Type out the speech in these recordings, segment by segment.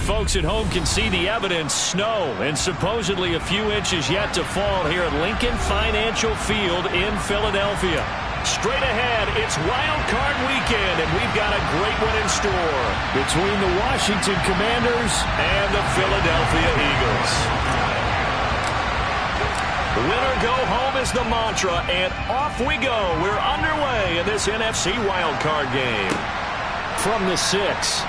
folks at home can see the evidence, snow, and supposedly a few inches yet to fall here at Lincoln Financial Field in Philadelphia. Straight ahead, it's Wild Card Weekend, and we've got a great one in store between the Washington Commanders and the Philadelphia Eagles. Winner go home is the mantra, and off we go. We're underway in this NFC Wild Card game. From the 6.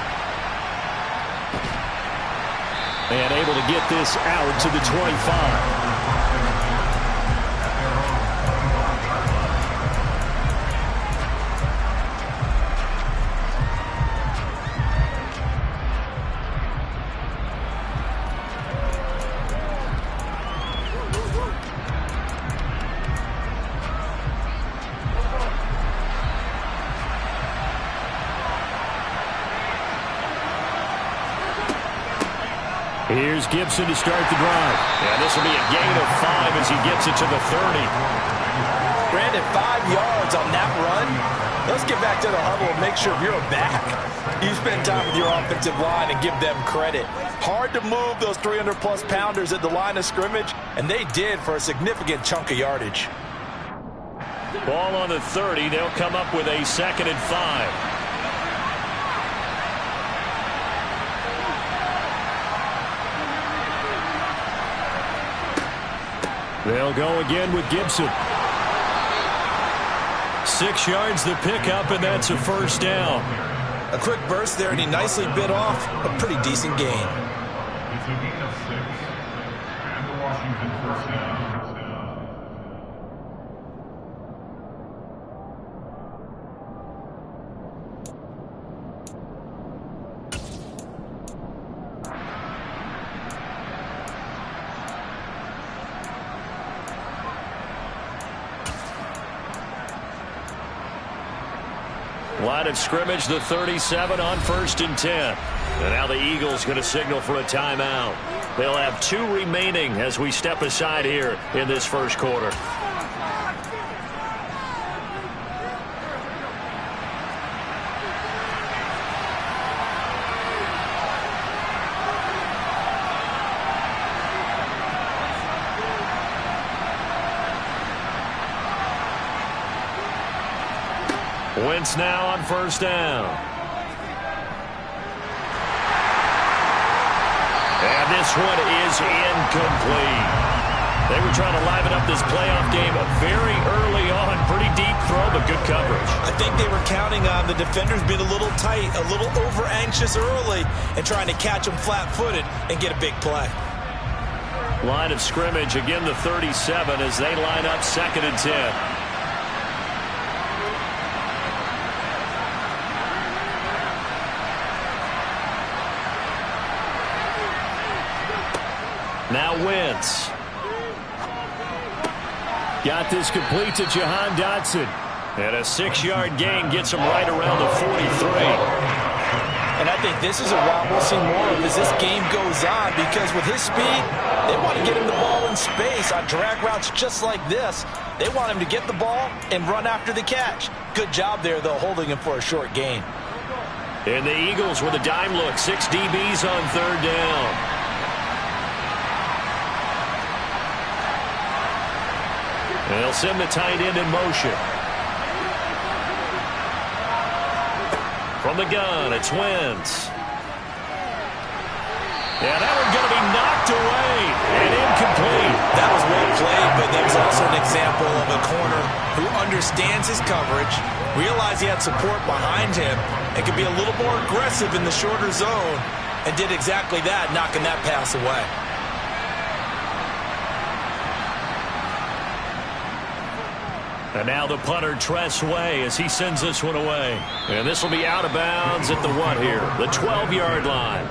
And able to get this out to the 25. Here's Gibson to start the drive. And this will be a gain of 5 as he gets it to the 30. Brandon, 5 yards on that run. Let's get back to the huddle and make sure you're back. You spend time with your offensive line and give them credit. Hard to move those 300-plus pounders at the line of scrimmage, and they did for a significant chunk of yardage. Ball on the 30. They'll come up with a 2nd and 5. They'll go again with Gibson. 6 yards the pickup, and that's a first down. A quick burst there, and he nicely bit off a pretty decent gain. It's a gain of 6, and the Washington first down. Line of scrimmage, the 37 on 1st and 10. And now the Eagles going to signal for a timeout. They'll have 2 remaining as we step aside here in this first quarter. Wentz now on 1st down. And this one is incomplete. They were trying to liven up this playoff game very early on. Pretty deep throw, but good coverage. I think they were counting on the defenders being a little tight, a little over-anxious early, and trying to catch them flat-footed and get a big play. Line of scrimmage, again the 37 as they line up 2nd and 10. Now Wentz. Got this complete to Jahan Dotson. And a 6-yard gain gets him right around the 43. And I think this is a route we'll see more of as this game goes on, because with his speed, they want to get him the ball in space on drag routes just like this. They want him to get the ball and run after the catch. Good job there, though, holding him for a short gain. And the Eagles with a dime look. 6 DBs on 3rd down. They'll send the tight end in motion. From the gun, it's Wentz. Yeah, that one's going to be knocked away and incomplete. That was well played, but that was also an example of a corner who understands his coverage, realized he had support behind him, and could be a little more aggressive in the shorter zone, and did exactly that, knocking that pass away. And now the punter, Tress Way, as he sends this one away. And this will be out of bounds at the what here? The 12-yard line.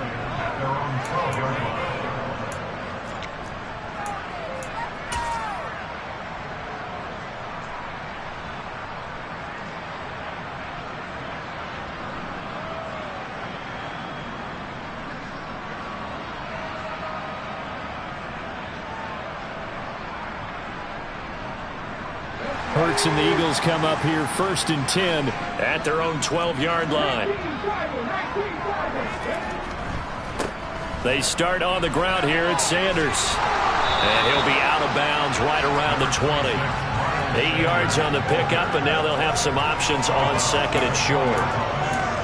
Hurts and the Eagles come up here 1st and 10 at their own 12-yard line. They start on the ground here at Sanders. And he'll be out of bounds right around the 20. 8 yards on the pickup, and now they'll have some options on second and short.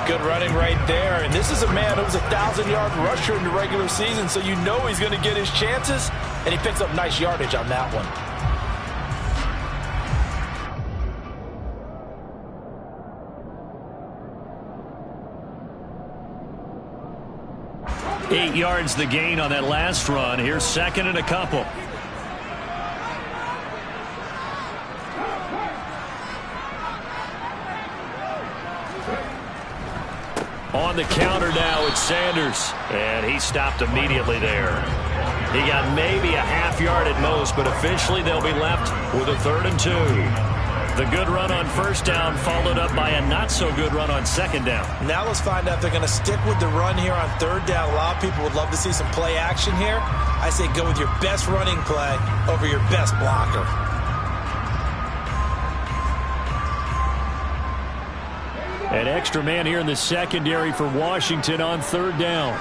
Good running right there. And this is a man who was a 1,000-yard rusher in the regular season, so you know he's going to get his chances, and he picks up nice yardage on that one. Eight yards the gain on that last run. Here's second and a couple. On the counter now, it's Sanders. And he stopped immediately there. He got maybe a half yard at most, but officially they'll be left with a 3rd and 2. The good run on first down followed up by a not-so-good run on second down. Now let's find out if they're going to stick with the run here on 3rd down. A lot of people would love to see some play action here. I say go with your best running play over your best blocker. An extra man here in the secondary for Washington on 3rd down.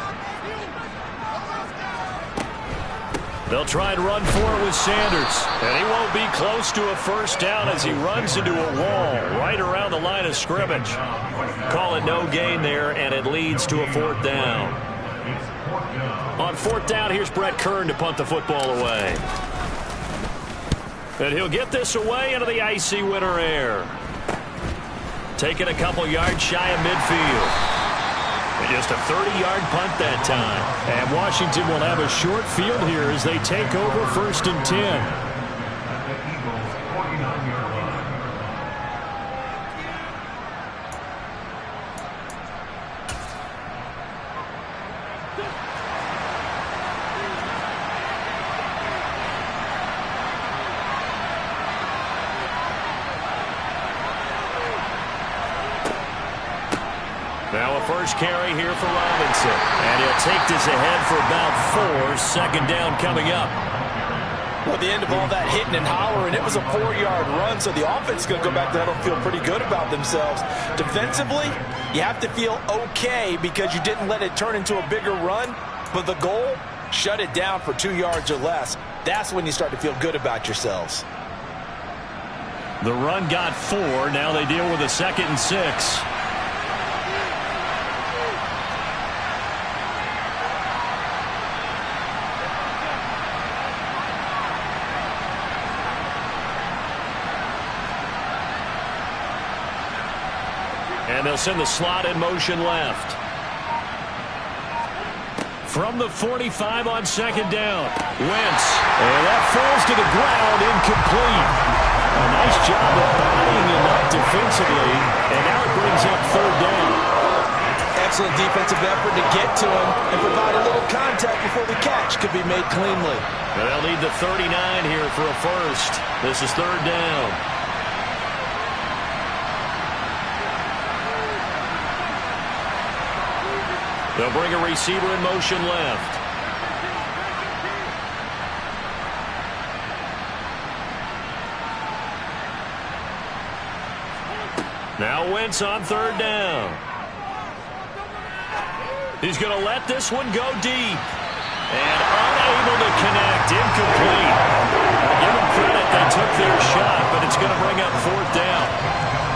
They'll try and run for it with Sanders. And he won't be close to a first down as he runs into a wall right around the line of scrimmage. Call it no gain there, and it leads to a 4th down. On 4th down, here's Brett Kern to punt the football away. And he'll get this away into the icy winter air. Taking a couple yards shy of midfield. And just a 30-yard punt that time. And Washington will have a short field here as they take over 1st and 10. The Eagles' 49-yard line. Now a first carry here for Robinson. And he'll take this ahead for about 4. Second down coming up. Well, at the end of all that hitting and hollering, it was a 4-yard run, so the offense is going to go back there and feel pretty good about themselves. Defensively, you have to feel okay because you didn't let it turn into a bigger run, but the goal, shut it down for 2 yards or less. That's when you start to feel good about yourselves. The run got 4. Now they deal with a 2nd and 6. And they'll send the slot in motion left. From the 45 on second down. Wentz. And that falls to the ground, incomplete. A nice job of bodying him up defensively. And now it brings up 3rd down. Excellent defensive effort to get to him and provide a little contact before the catch could be made cleanly. And they'll need the 39 here for a first. This is 3rd down. They'll bring a receiver in motion left. Now Wentz on 3rd down. He's going to let this one go deep. And unable to connect. Incomplete. I'll give them credit. They took their shot, but it's going to bring up 4th down.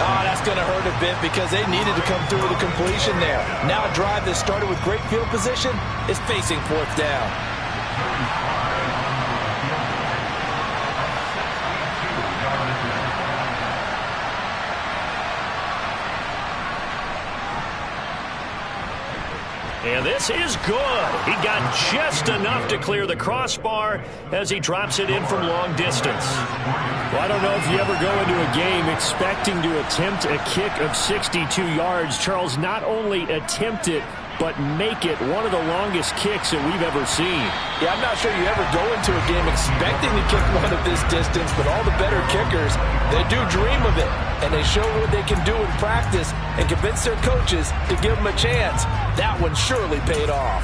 Oh, that's going to hurt a bit because they needed to come through with a completion there. Now a drive that started with great field position is facing 4th down. And this is good. He got just enough to clear the crossbar as he drops it in from long distance. Well, I don't know if you ever go into a game expecting to attempt a kick of 62 yards. Charles, not only attempt it, but make it one of the longest kicks that we've ever seen. Yeah, I'm not sure you ever go into a game expecting to kick one of this distance, but all the better kickers, they do dream of it, and they show what they can do in practice and convince their coaches to give them a chance. That one surely paid off.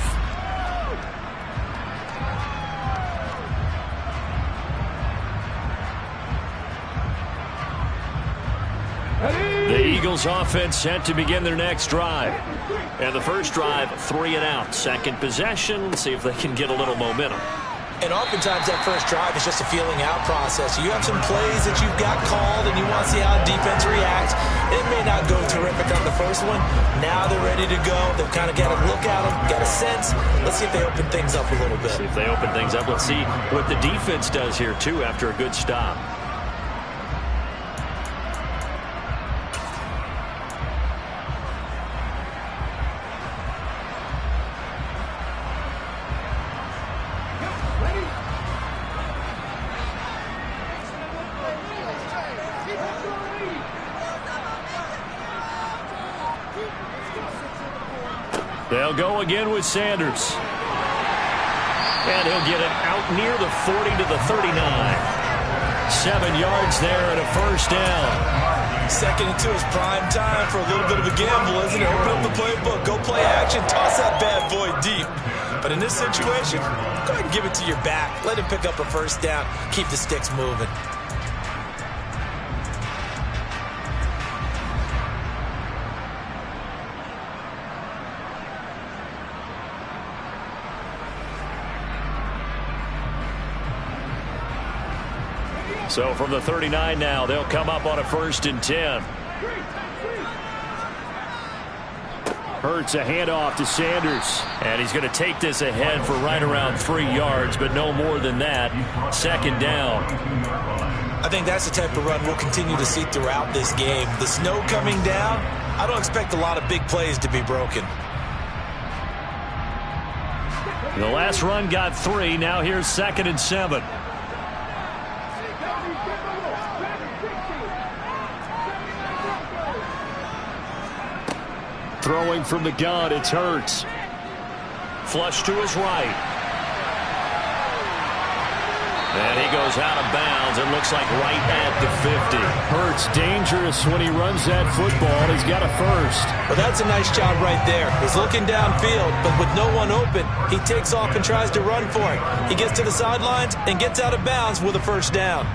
Ready? The Eagles offense set to begin their next drive. And the first drive, 3 and out. Second possession, let's see if they can get a little momentum. And oftentimes that first drive is just a feeling out process. You have some plays that you've got called and you want to see how defense reacts. It may not go terrific on the first one. Now they're ready to go. They've kind of got a look at them, got a sense. Let's see if they open things up a little bit. See if they open things up. Let's see what the defense does here, too, after a good stop. They'll go again with Sanders. And he'll get it out near the 40 to the 39. 7 yards there and a first down. Second and 2 is prime time for a little bit of a gamble, isn't it? Open up the playbook, go play action, toss that bad boy deep. But in this situation, go ahead and give it to your back. Let him pick up a first down. Keep the sticks moving. So from the 39 now, they'll come up on a 1st and 10. Hurts a handoff to Sanders. And he's going to take this ahead for right around 3 yards, but no more than that. 2nd down. I think that's the type of run we'll continue to see throughout this game. The snow coming down, I don't expect a lot of big plays to be broken. The last run got 3. Now here's 2nd and 7. Throwing from the gun, it's Hurts. Flush to his right. And he goes out of bounds. It looks like right at the 50. Hurts dangerous when he runs that football. He's got a first. Well, that's a nice job right there. He's looking downfield, but with no one open, he takes off and tries to run for it. He gets to the sidelines and gets out of bounds with a first down.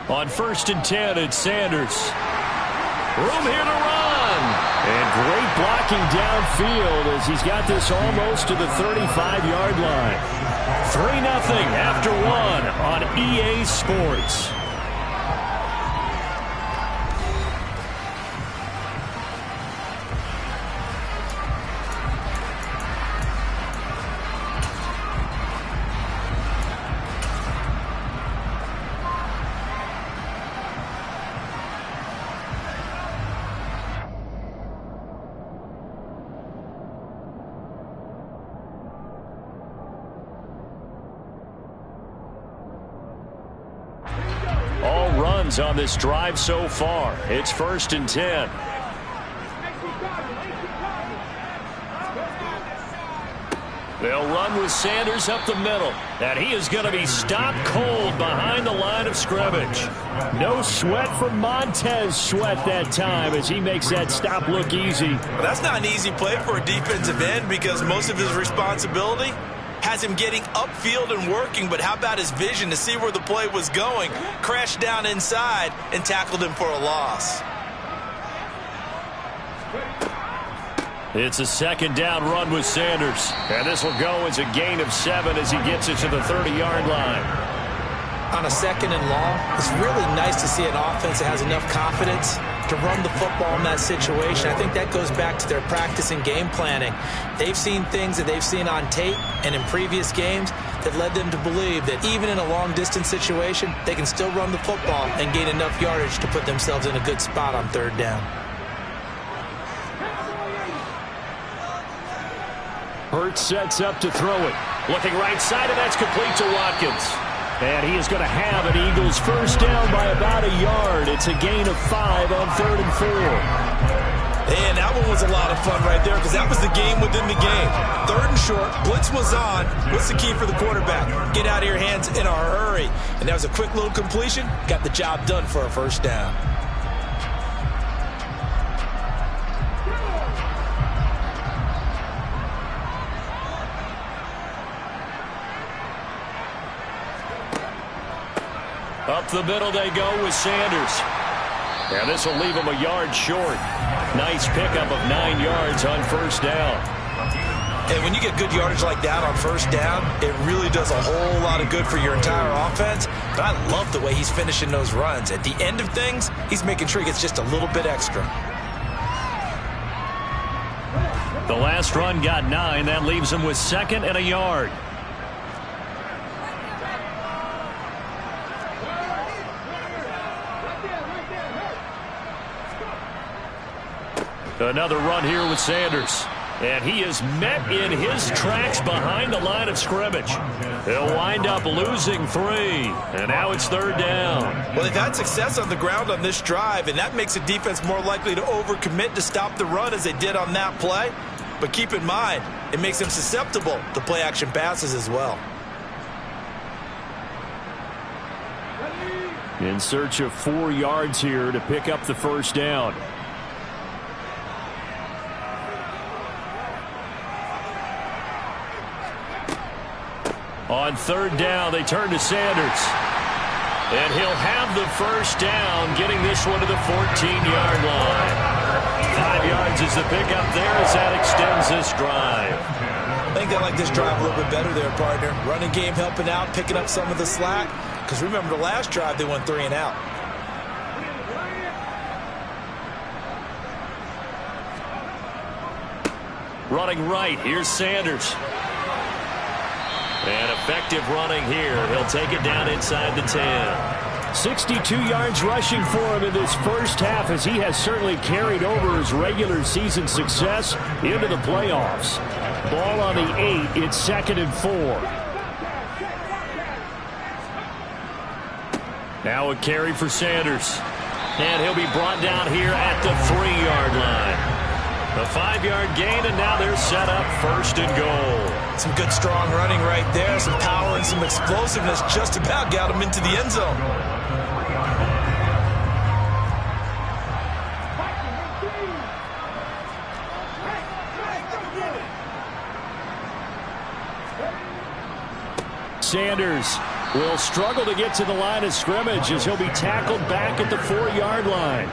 On 1st and 10, it's Sanders. Room here to run. And great blocking downfield as he's got this almost to the 35-yard line. 3-0 after 1 on EA Sports. On this drive so far. It's 1st and 10. They'll run with Sanders up the middle. And he is going to be stopped cold behind the line of scrimmage. No sweat from Montez Sweat that time as he makes that stop look easy. Well, that's not an easy play for a defensive end because most of his responsibility has him getting upfield and working, but how about his vision to see where the play was going? Crashed down inside and tackled him for a loss. It's a 2nd down run with Sanders. And this will go as a gain of 7 as he gets it to the 30-yard line. On a 2nd and long, it's really nice to see an offense that has enough confidence to run the football in that situation. I think that goes back to their practice and game planning. They've seen things that they've seen on tape and in previous games that led them to believe that even in a long-distance situation, they can still run the football and gain enough yardage to put themselves in a good spot on 3rd down. Hurts sets up to throw it. Looking right side, and that's complete to Watkins. And he is going to have an Eagles first down by about a yard. It's a gain of 5 on 3rd and 4. And that one was a lot of fun right there because that was the game within the game. 3rd and short. Blitz was on. What's the key for the quarterback? Get out of your hands in a hurry. And that was a quick little completion. Got the job done for a first down. Up the middle they go with Sanders. And this will leave him a yard short. Nice pickup of 9 yards on first down. And when you get good yardage like that on first down, it really does a whole lot of good for your entire offense. But I love the way he's finishing those runs. At the end of things, he's making sure he gets just a little bit extra. The last run got 9. That leaves him with 2nd and a yard. Another run here with Sanders. And he is met in his tracks behind the line of scrimmage. He'll wind up losing 3. And now it's 3rd down. Well, they've had success on the ground on this drive, and that makes a defense more likely to overcommit to stop the run as they did on that play. But keep in mind, it makes them susceptible to play-action passes as well. In search of 4 yards here to pick up the first down. On 3rd down, they turn to Sanders. And he'll have the first down, getting this one to the 14-yard line. 5 yards is the pickup there as that extends this drive. I think they like this drive a little bit better there, partner. Running game helping out, picking up some of the slack. Because remember the last drive, they went 3 and out. Running right, here's Sanders. And effective running here. He'll take it down inside the 10. 62 yards rushing for him in this first half as he has certainly carried over his regular season success into the playoffs. Ball on the 8. It's 2nd and 4. Now a carry for Sanders. And he'll be brought down here at the 3-yard line. A 5-yard gain, and now they're set up 1st and goal. Some good, strong running right there. Some power and some explosiveness just about got him into the end zone. Sanders will struggle to get to the line of scrimmage as he'll be tackled back at the 4-yard line.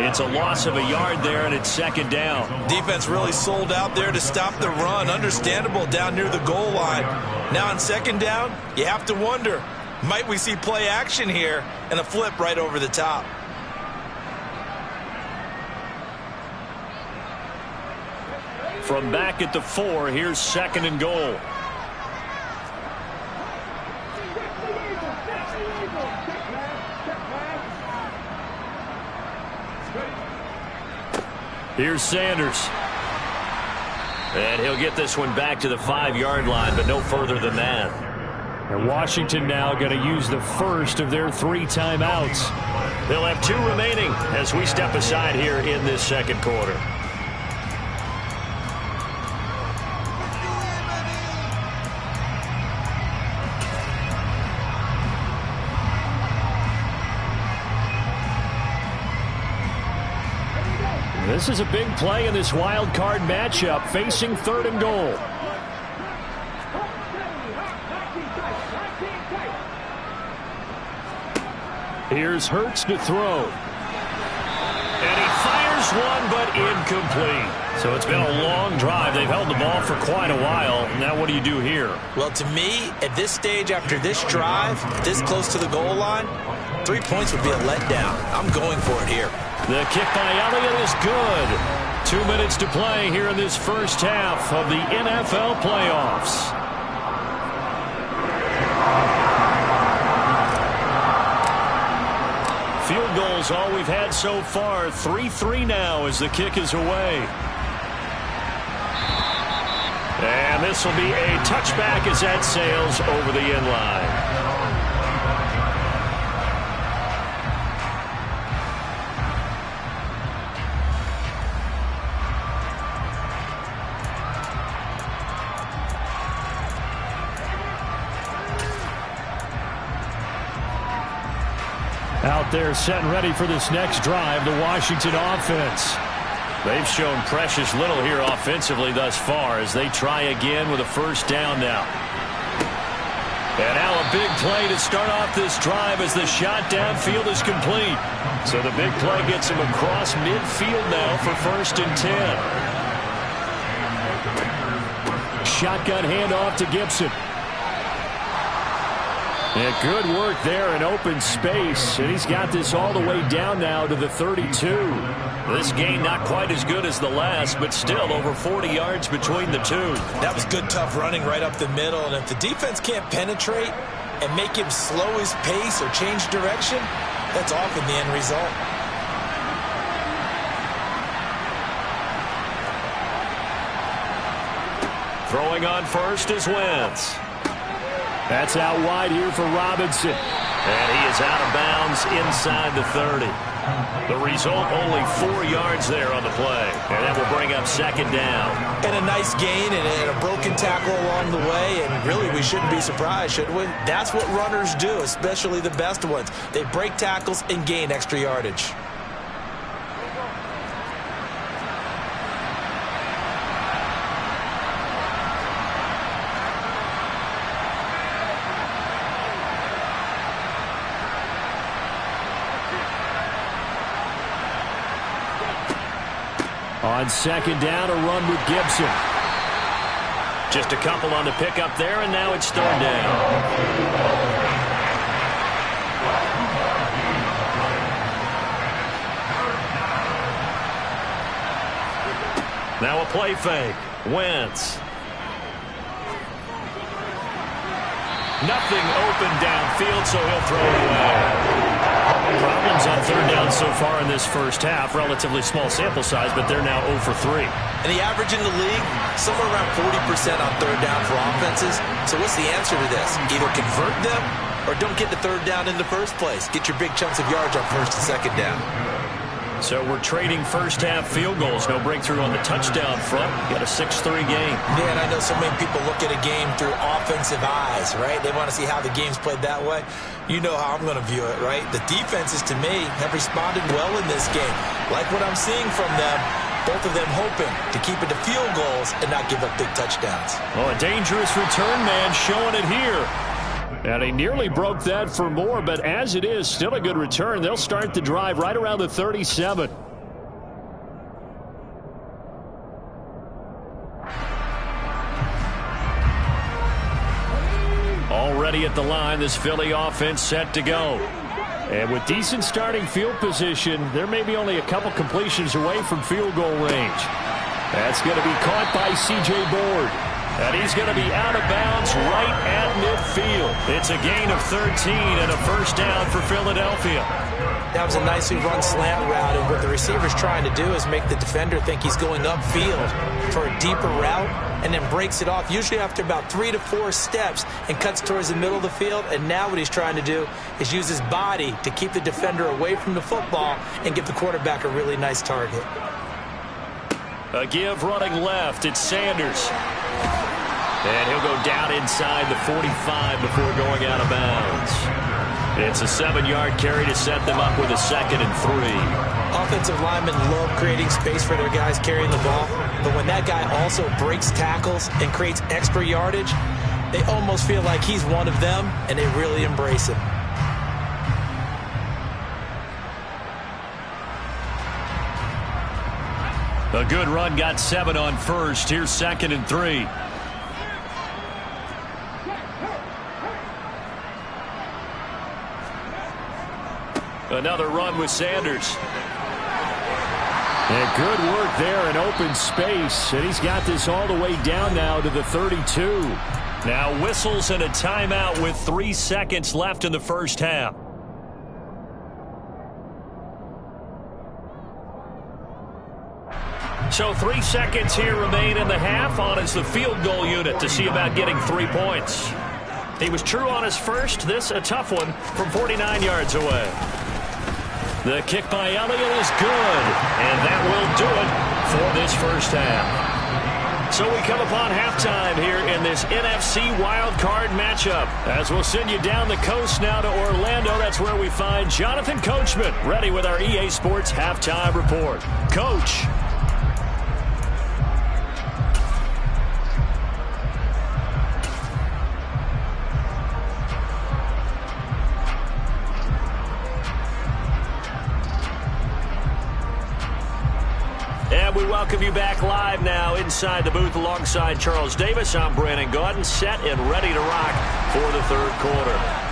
It's a loss of a yard there, and it's 2nd down. Defense really sold out there to stop the run. Understandable down near the goal line. Now on 2nd down, you have to wonder, might we see play action here and a flip right over the top? From back at the 4, here's 2nd and goal. Here's Sanders. And he'll get this one back to the 5-yard line, but no further than that. And Washington now going to use the first of their 3 timeouts. They'll have 2 remaining as we step aside here in this 2nd quarter. This is a big play in this wild card matchup, facing 3rd and goal. Here's Hurts to throw. And he fires one, but incomplete. So it's been a long drive. They've held the ball for quite a while. Now what do you do here? Well, to me, at this stage, after this drive, this close to the goal line, 3 points would be a letdown. I'm going for it here. The kick by Elliott is good. 2 minutes to play here in this first half of the NFL playoffs. Field goals all we've had so far. 3-3 now as the kick is away. And this will be a touchback as that sails over the end line. Out there setting ready for this next drive, the Washington offense. They've shown precious little here offensively thus far as they try again with a first down now. And now a big play to start off this drive as the shot downfield is complete. So the big play gets him across midfield now for 1st and 10. Shotgun handoff to Gibson. And good work there in open space. And he's got this all the way down now to the 32. This game not quite as good as the last, but still over 40 yards between the two. That was good, tough running right up the middle. And if the defense can't penetrate and make him slow his pace or change direction, that's often the end result. Throwing on first is Wentz. That's out wide here for Robinson. And he is out of bounds inside the 30. The result, only 4 yards there on the play. And that will bring up 2nd down. And a nice gain and a broken tackle along the way. And really, we shouldn't be surprised, should we? That's what runners do, especially the best ones. They break tackles and gain extra yardage. On 2nd down, a run with Gibson. Just a couple on the pickup there, and now it's 3rd down. Now a play fake. Wentz. Nothing open downfield, so he'll throw it away. Problems on 3rd down so far in this first half. Relatively small sample size, but they're now 0 for 3. And the average in the league, somewhere around 40% on 3rd down for offenses. So what's the answer to this? Either convert them or don't get the 3rd down in the first place. Get your big chunks of yards on 1st and 2nd down. So we're trading first half field goals. No breakthrough on the touchdown front. Got a 6-3 game. Yeah, and I know so many people look at a game through offensive eyes, right? They want to see how the game's played that way. You know how I'm going to view it, right? The defenses, to me, have responded well in this game. Like what I'm seeing from them, both of them hoping to keep it to field goals and not give up big touchdowns. Well, a dangerous return man showing it here. And he nearly broke that for more, but as it is, still a good return. They'll start the drive right around the 37. Already at the line, this Philly offense set to go. And with decent starting field position, there may be only a couple completions away from field goal range. That's going to be caught by C.J. Board. And he's going to be out of bounds right at midfield. It's a gain of 13 and a first down for Philadelphia. That was a nicely run slant route, and what the receiver's trying to do is make the defender think he's going upfield for a deeper route and then breaks it off, usually after about 3 to 4 steps, and cuts towards the middle of the field. And now what he's trying to do is use his body to keep the defender away from the football and give the quarterback a really nice target. A give running left. It's Sanders. And he'll go down inside the 45 before going out of bounds. It's a 7-yard carry to set them up with a 2nd and 3. Offensive linemen love creating space for their guys carrying the ball, but when that guy also breaks tackles and creates extra yardage, they almost feel like he's one of them, and they really embrace him. A good run, got 7 on first. Here's 2nd and 3. Another run with Sanders. And good work there in open space. And he's got this all the way down now to the 32. Now whistles and a timeout with 3 seconds left in the first half. So 3 seconds here remain in the half. On is the field goal unit to see about getting 3 points. He was true on his first. This a tough one from 49 yards away. The kick by Elliott is good, and that will do it for this first half. So we come upon halftime here in this NFC wildcard matchup. As we'll send you down the coast now to Orlando, that's where we find Jonathan Coachman ready with our EA Sports halftime report. Coach. And we welcome you back live now inside the booth alongside Charles Davis. I'm Brandon Gaudin, set and ready to rock for the third quarter.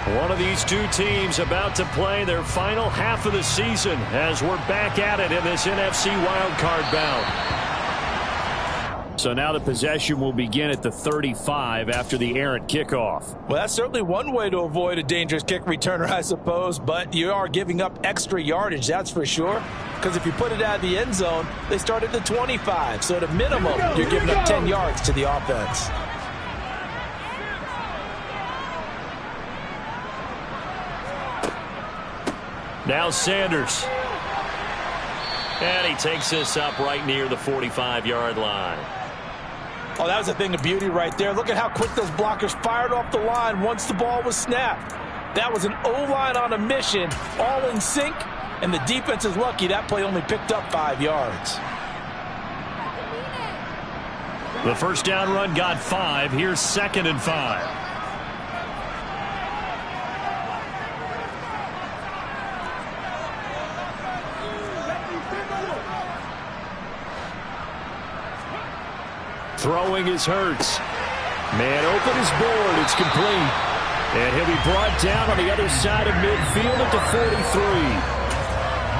One of these two teams about to play their final half of the season as we're back at it in this NFC wildcard bout. So now the possession will begin at the 35 after the errant kickoff. Well, that's certainly one way to avoid a dangerous kick returner, I suppose, but you are giving up extra yardage, that's for sure. Because if you put it out of the end zone, they start at the 25. So at a minimum, you're giving up 10 yards to the offense. Now Sanders. And he takes this up right near the 45-yard line. Oh, that was a thing of beauty right there. Look at how quick those blockers fired off the line once the ball was snapped. That was an O-line on a mission, all in sync, and the defense is lucky that play only picked up 5 yards. The first down run got 5. Here's 2nd and 5. Throwing is Hurts. Man open is board. It's complete. And he'll be brought down on the other side of midfield at the 43.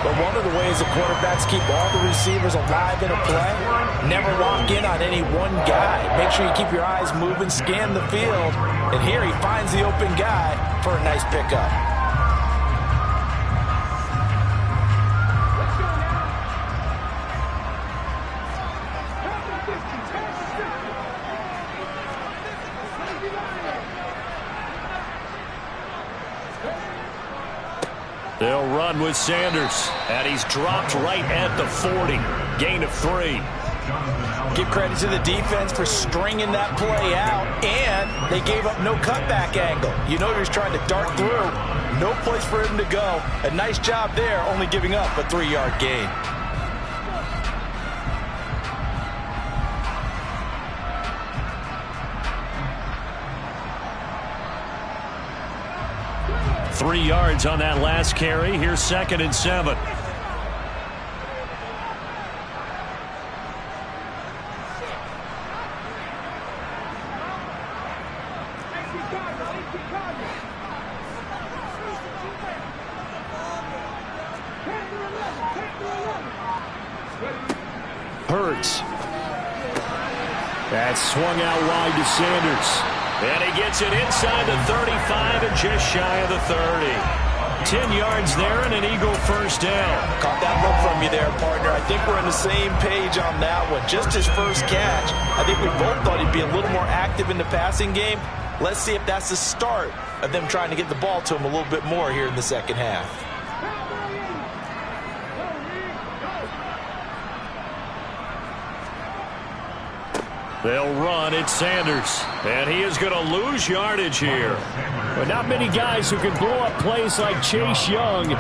But one of the ways the quarterbacks keep all the receivers alive in a play, never lock in on any one guy. Make sure you keep your eyes moving, scan the field. And here he finds the open guy for a nice pickup. They'll run with Sanders, and he's dropped right at the 40. Gain of 3. Give credit to the defense for stringing that play out, and they gave up no cutback angle. You know he was trying to dart through. No place for him to go. A nice job there, only giving up a 3-yard gain. Three yards on that last carry. Here's 2nd and 7. Hurts. That swung out wide to Sanders. And he gets it inside the 35 and just shy of the 30. 10 yards there and an Eagle first down. Caught that look from you there, partner. I think we're on the same page on that one. Just his first catch. I think we both thought he'd be a little more active in the passing game. Let's see if that's the start of them trying to get the ball to him a little bit more here in the second half. They'll run. It's Sanders. And he is going to lose yardage here. But not many guys who can blow up plays like Chase Young.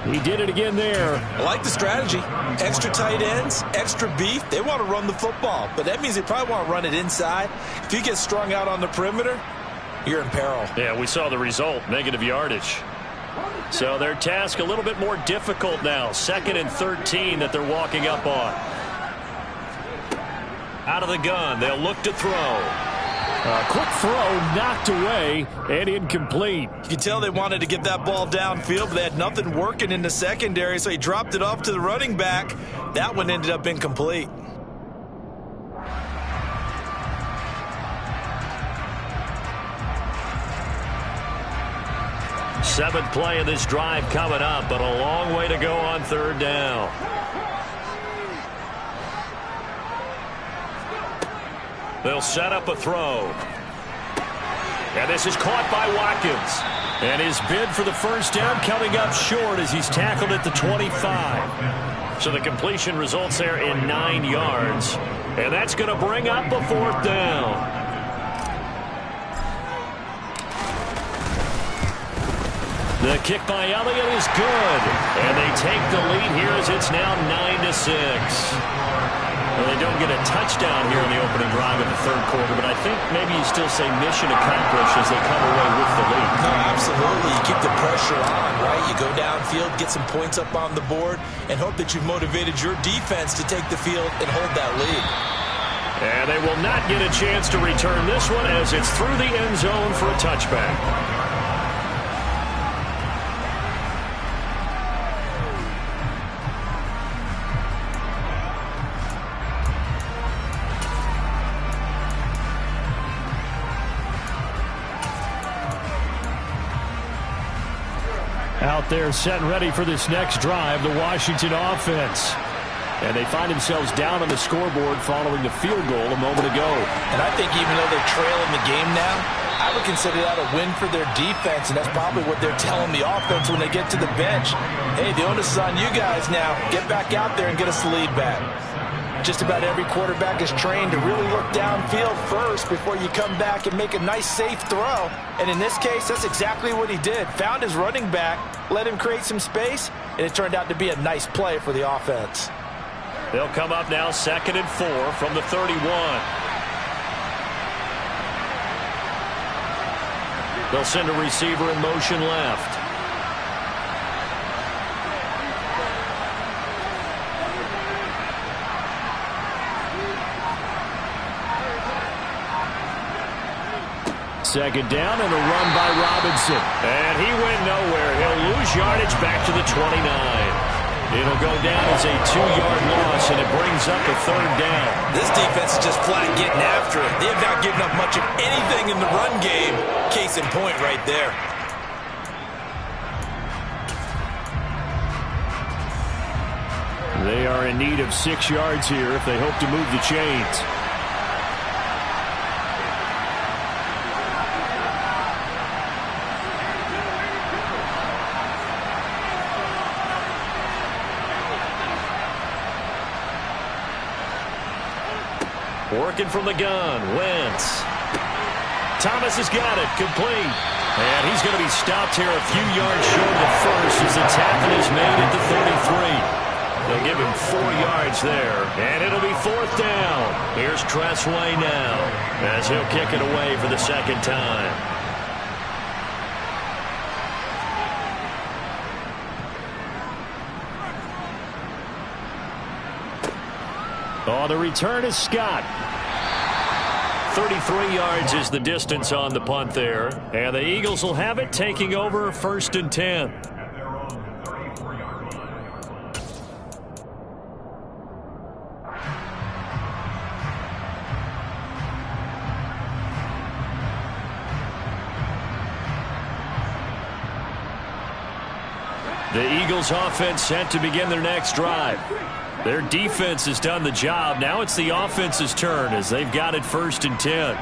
He did it again there. I like the strategy. Extra tight ends, extra beef. They want to run the football. But that means they probably want to run it inside. If you get strung out on the perimeter, you're in peril. Yeah, we saw the result. Negative yardage. So their task a little bit more difficult now. 2nd and 13 that they're walking up on. Out of the gun, they'll look to throw. A quick throw knocked away and incomplete. You can tell they wanted to get that ball downfield, but they had nothing working in the secondary, so he dropped it off to the running back. That one ended up incomplete. Seventh play of this drive coming up, but a long way to go on 3rd down. They'll set up a throw. And this is caught by Watkins. And his bid for the first down coming up short as he's tackled at the 25. So the completion results there in 9 yards. And that's going to bring up a 4th down. The kick by Elliott is good. And they take the lead here as it's now 9-6. Well, they don't get a touchdown here in the opening drive of the 3rd quarter, but I think maybe you still say mission accomplished as they come away with the lead. No, absolutely. You keep the pressure on, right? You go downfield, get some points up on the board, and hope that you've motivated your defense to take the field and hold that lead. And they will not get a chance to return this one as it's through the end zone for a touchback. Out there set and ready for this next drive, the Washington offense. And they find themselves down on the scoreboard following the field goal a moment ago. And I think even though they're trailing the game now, I would consider that a win for their defense, and that's probably what they're telling the offense when they get to the bench. Hey, the onus is on you guys now. Get back out there and get us the lead back. Just about every quarterback is trained to really look downfield first before you come back and make a nice, safe throw. And in this case, that's exactly what he did. Found his running back, let him create some space, and it turned out to be a nice play for the offense. They'll come up now 2nd and 4 from the 31. They'll send a receiver in motion left. Second down and a run by Robinson. And he went nowhere. He'll lose yardage back to the 29. It'll go down as a 2-yard loss, and it brings up a 3rd down. This defense is just flat getting after it. They have not given up much of anything in the run game. Case in point right there. They are in need of 6 yards here if they hope to move the chains. Working from the gun, Wentz. Thomas has got it, complete. And he's going to be stopped here a few yards short of the first as the tackle is made at the 33. They'll give him 4 yards there, and it'll be 4th down. Here's Tressway now as he'll kick it away for the 2nd time. Oh, the return is Scott. 33 yards is the distance on the punt there. And the Eagles will have it, taking over 1st and 10. The Eagles offense set to begin their next drive. Their defense has done the job. Now it's the offense's turn as they've got it 1st and 10.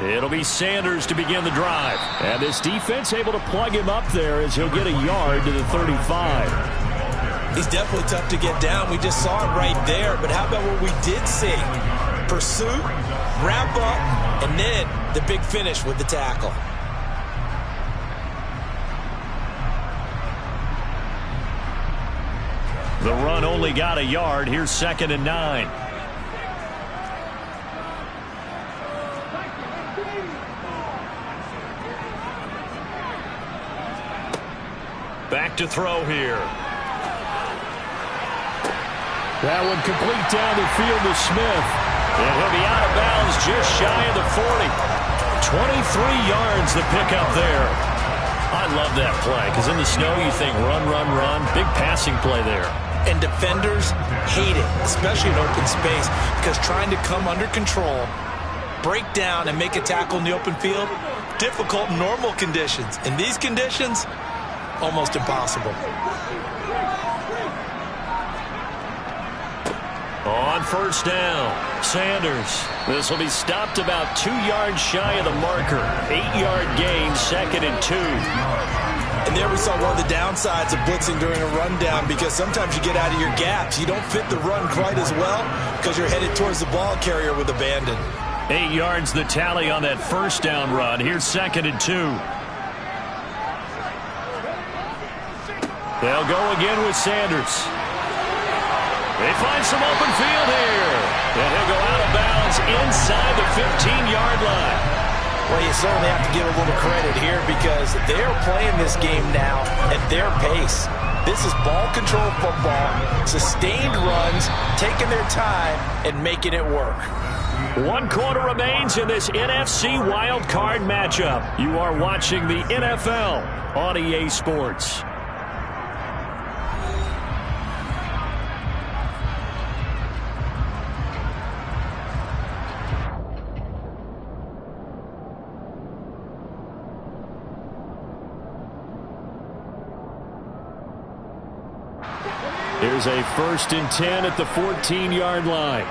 It'll be Sanders to begin the drive. And this defense able to plug him up there as he'll get a yard to the 35. He's definitely tough to get down. We just saw it right there. But how about what we did see? Pursuit, wrap up, and then the big finish with the tackle. The run only got a yard. Here's 2nd and 9. Back to throw here. That one complete down the field to Smith. And he'll be out of bounds just shy of the 40. 23 yards the pickup there. I love that play because in the snow you think run, run, run. Big passing play there. And defenders hate it, especially in open space, because trying to come under control, break down, and make a tackle in the open field, difficult in normal conditions. In these conditions, almost impossible. On first down, Sanders. This will be stopped about 2 yards shy of the marker. 8-yard gain, 2nd and 2. And there we saw one of the downsides of blitzing during a rundown, because sometimes you get out of your gaps. You don't fit the run quite as well because you're headed towards the ball carrier with abandon. 8 yards the tally on that first down run. Here's 2nd and 2. They'll go again with Sanders. They find some open field here. And he'll go out of bounds inside the 15-yard line. Well, you certainly have to give a little credit here, because they're playing this game now at their pace. This is ball control football, sustained runs, taking their time and making it work. 1 quarter remains in this NFC Wild Card matchup. You are watching the NFL on EA Sports. Here's a 1st and 10 at the 14-yard line.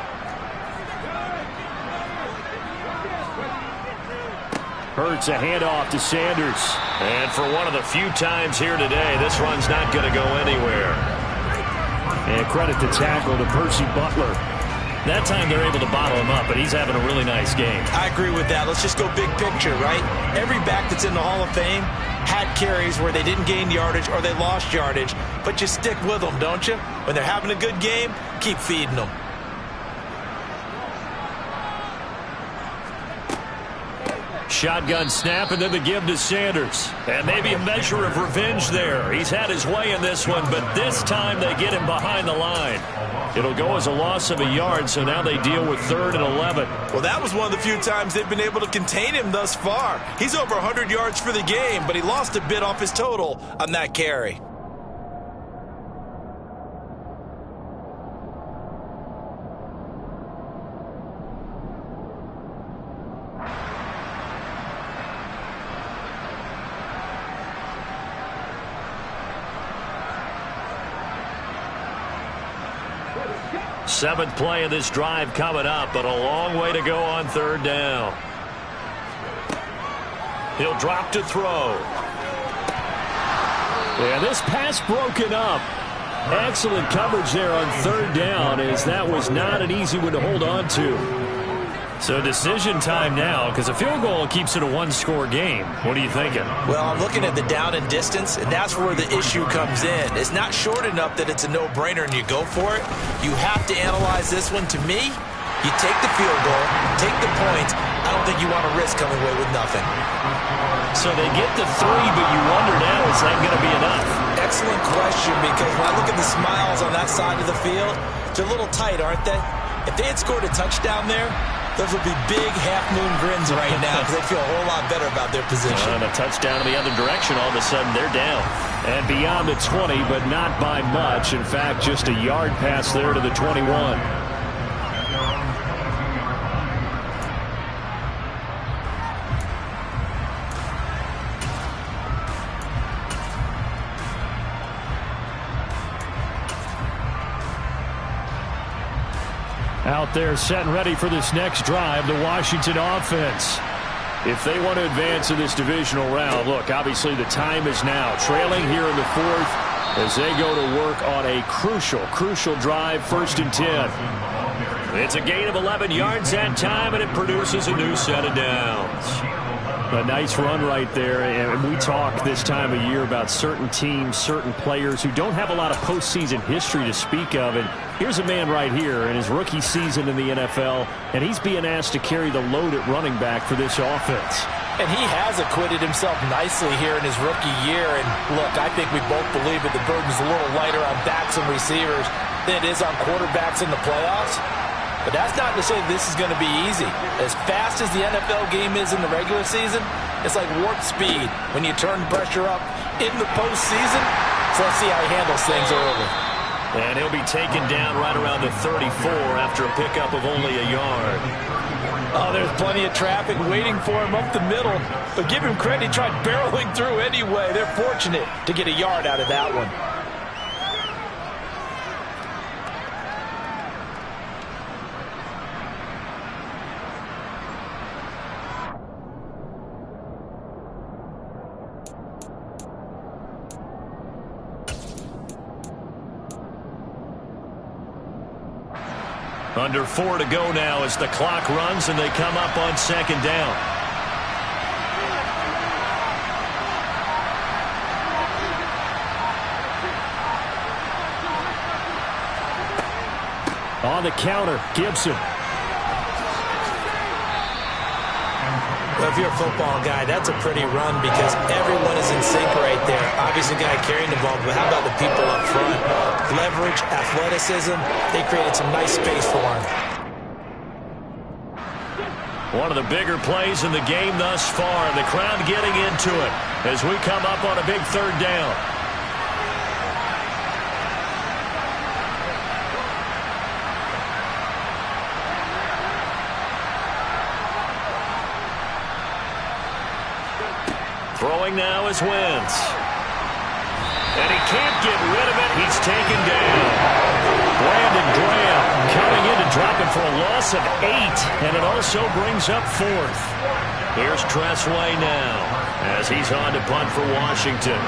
Hurts a handoff to Sanders. And for one of the few times here today, this run's not going to go anywhere. And credit the tackle to Percy Butler. That time they're able to bottle him up, but he's having a really nice game. I agree with that. Let's just go big picture, right? Every back that's in the Hall of Fame had carries where they didn't gain yardage or they lost yardage, but you stick with them, don't you? When they're having a good game, keep feeding them. Shotgun snap, and then the give to Sanders. And maybe a measure of revenge there. He's had his way in this one, but this time they get him behind the line. It'll go as a loss of a yard, so now they deal with 3rd and 11. Well, that was one of the few times they've been able to contain him thus far. He's over 100 yards for the game, but he lost a bit off his total on that carry. Seventh play of this drive coming up, but a long way to go on 3rd down. He'll drop to throw. And this pass broken up. Excellent coverage there on 3rd down, as that was not an easy one to hold on to. So decision time now, because a field goal keeps it a 1-score game. What are you thinking? Well, I'm looking at the down and distance, and that's where the issue comes in. It's not short enough that it's a no-brainer and you go for it. You have to analyze this one. To me, you take the field goal, take the points. I don't think you want to risk coming away with nothing. So they get the 3, but you wonder now, is that going to be enough? Excellent question, because when I look at the smiles on that side of the field, they're a little tight, aren't they? If they had scored a touchdown there, those would be big half-moon grins right now, because they feel a whole lot better about their position. And a touchdown in the other direction, all of a sudden they're down. And beyond the 20, but not by much. In fact, just a yard pass there to the 21. Out there set and ready for this next drive, the Washington offense. If they want to advance in this divisional round, look, obviously the time is now. Trailing here in the 4th as they go to work on a crucial drive, 1st and 10. It's a gain of 11 yards that time, and it produces a new set of downs. A nice run right there, and we talk this time of year about certain teams, certain players who don't have a lot of postseason history to speak of, and here's a man right here in his rookie season in the NFL, and he's being asked to carry the load at running back for this offense. And he has acquitted himself nicely here in his rookie year, and look, I think we both believe that the burden's a little lighter on backs and receivers than it is on quarterbacks in the playoffs. But that's not to say this is going to be easy. As fast as the NFL game is in the regular season, it's like warp speed when you turn pressure up in the postseason. So let's see how he handles things early. And he'll be taken down right around the 34 after a pickup of only a yard. Oh, there's plenty of traffic waiting for him up the middle. But give him credit, he tried barreling through anyway. They're fortunate to get a yard out of that one. Under 4 to go now as the clock runs and they come up on second down. On the counter, Gibson. Well, if you're a football guy, that's a pretty run because everyone is in sync right there. Obviously, the guy carrying the ball, but how about the people up front? Leverage, athleticism, they created some nice space for him. One of the bigger plays in the game thus far. The crowd getting into it as we come up on a big third down. Throwing now is Wentz. And he can't get rid of it. He's taken down. Brandon Graham coming in to drop it for a loss of 8. And it also brings up 4th. Here's Tressway now as he's on to punt for Washington.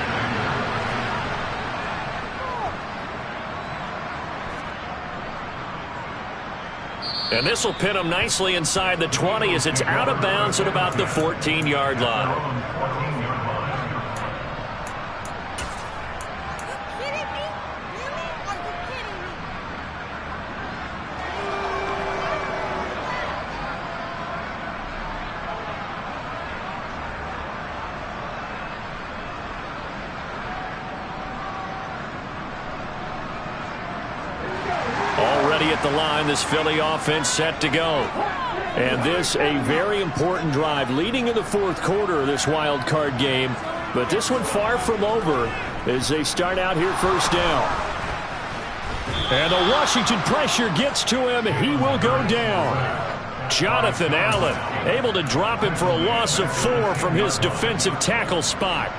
And this will pin him nicely inside the 20 as it's out of bounds at about the 14-yard line. At the line, this Philly offense set to go. And this a very important drive leading in the 4th quarter of this wild card game. But this one far from over as they start out here first down. And the Washington pressure gets to him. He will go down. Jonathan Allen able to drop him for a loss of 4 from his defensive tackle spot.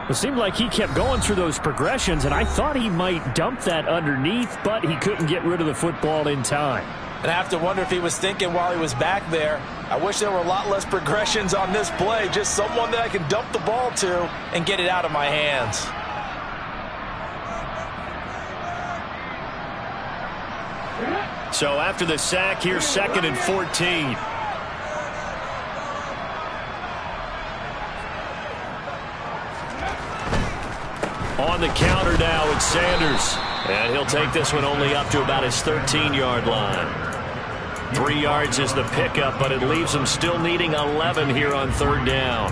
It seemed like he kept going through those progressions, and I thought he might dump that underneath, but he couldn't get rid of the football in time. And I have to wonder if he was thinking while he was back there, I wish there were a lot less progressions on this play, just someone that I can dump the ball to and get it out of my hands. So after the sack, here's 2nd and 14. On the counter now, it's Sanders. And he'll take this one only up to about his 13-yard line. 3 yards is the pickup, but it leaves him still needing 11 here on 3rd down.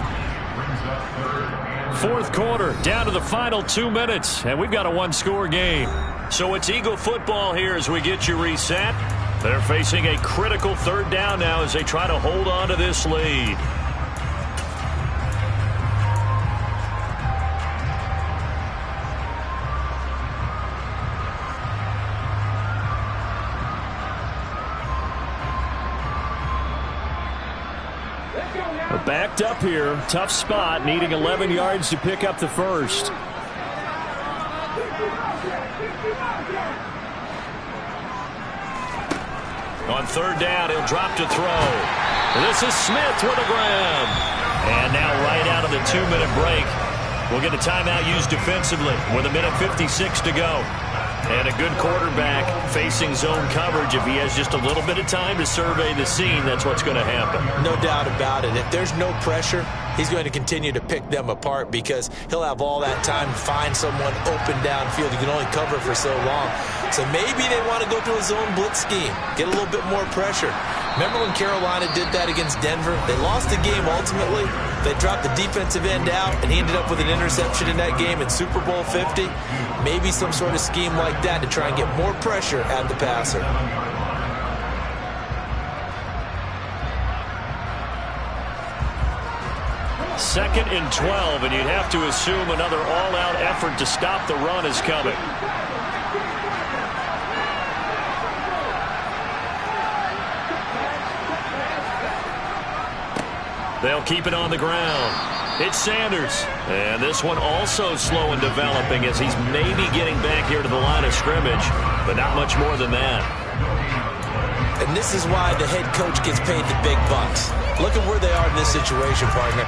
4th quarter, down to the final 2 minutes, and we've got a 1-score game. So it's Eagle football here as we get you reset. They're facing a critical 3rd down now as they try to hold on to this lead. Backed up here, tough spot, needing 11 yards to pick up the first. On 3rd down, he'll drop to throw. This is Smith with a grab. And now right out of the 2-minute break, we'll get a timeout used defensively with 1:56 to go. And a good quarterback facing zone coverage. If he has just a little bit of time to survey the scene, that's what's going to happen. No doubt about it. If there's no pressure, he's going to continue to pick them apart because he'll have all that time to find someone open downfield. You can only cover for so long. So maybe they want to go to a zone blitz scheme, get a little bit more pressure. Remember when Carolina did that against Denver? They lost the game ultimately. They dropped the defensive end out, and he ended up with an interception in that game in Super Bowl 50. Maybe some sort of scheme like that to try and get more pressure at the passer. 2nd and 12, and you'd have to assume another all-out effort to stop the run is coming. They'll keep it on the ground. It's Sanders. And this one also slow in developing as he's maybe getting back here to the line of scrimmage, but not much more than that. And this is why the head coach gets paid the big bucks. Look at where they are in this situation, partner.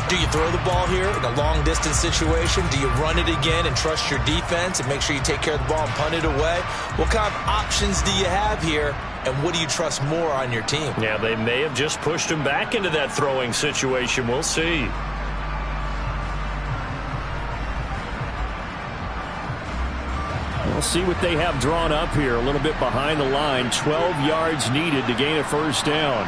Do you throw the ball here in a long-distance situation? Do you run it again and trust your defense and make sure you take care of the ball and punt it away? What kind of options do you have here and what do you trust more on your team? Yeah, they may have just pushed him back into that throwing situation. We'll see. We'll see what they have drawn up here. A little bit behind the line. 12 yards needed to gain a first down.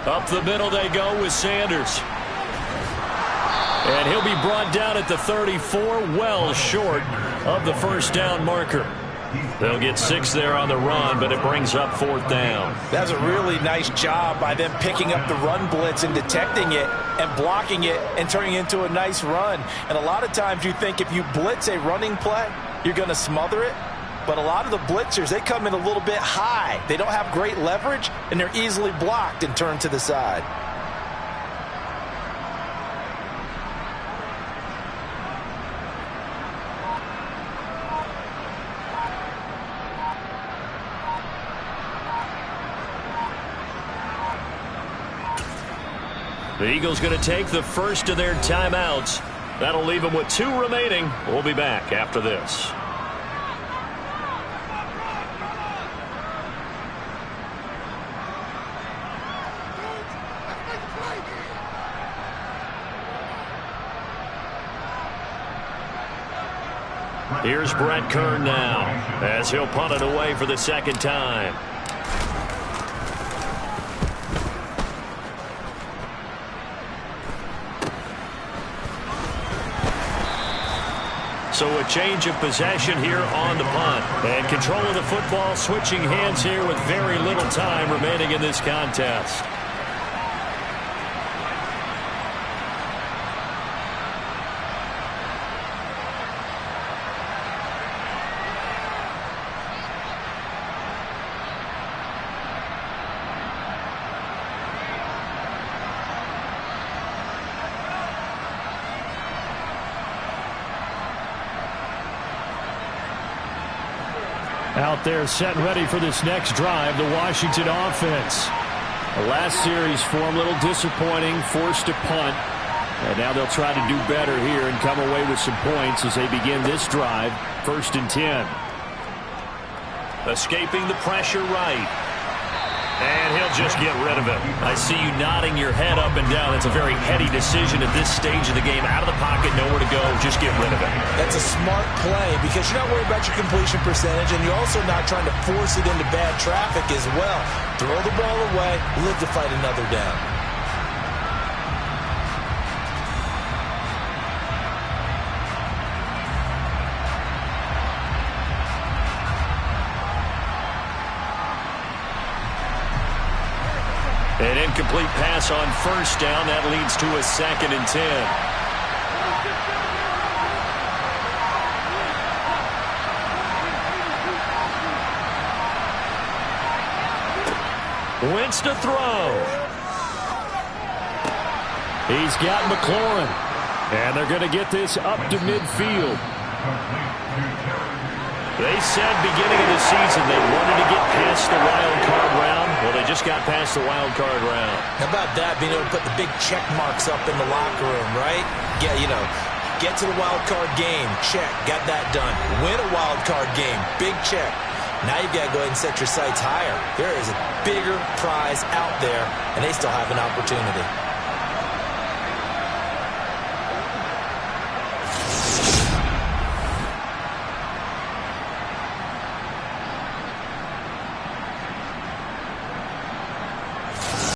Up the middle they go with Sanders. And he'll be brought down at the 34, well short of the first down marker. They'll get 6 there on the run, but it brings up 4th down. That's a really nice job by them picking up the run blitz and detecting it and blocking it and turning it into a nice run. And a lot of times you think if you blitz a running play, you're going to smother it. But a lot of the blitzers, they come in a little bit high. They don't have great leverage, and they're easily blocked and turned to the side. The Eagles going to take the first of their timeouts. That'll leave them with 2 remaining. We'll be back after this. Here's Brett Kern now as he'll punt it away for the second time. So a change of possession here on the punt. And control of the football switching hands here with very little time remaining in this contest. Out there set and ready for this next drive, the Washington offense. The last series for them, a little disappointing, forced to punt. And now they'll try to do better here and come away with some points as they begin this drive, 1st and 10. Escaping the pressure right. And he'll just get rid of it. I see you nodding your head up and down. It's a very heady decision at this stage of the game. Out of the pocket, nowhere to go. Just get rid of it. That's a smart play because you're not worried about your completion percentage, and you're also not trying to force it into bad traffic as well. Throw the ball away, live to fight another down. An incomplete pass on first down. That leads to a 2nd and 10. Wentz to throw. He's got McLaurin. And they're going to get this up to midfield. They said beginning of the season they wanted to get past the wild card round. Well, they just got past the wild card round. How about that, being able to put the big check marks up in the locker room, right? Yeah, you know, get to the wild card game, check, got that done. Win a wild card game, big check. Now you've got to go ahead and set your sights higher. There is a bigger prize out there, and they still have an opportunity.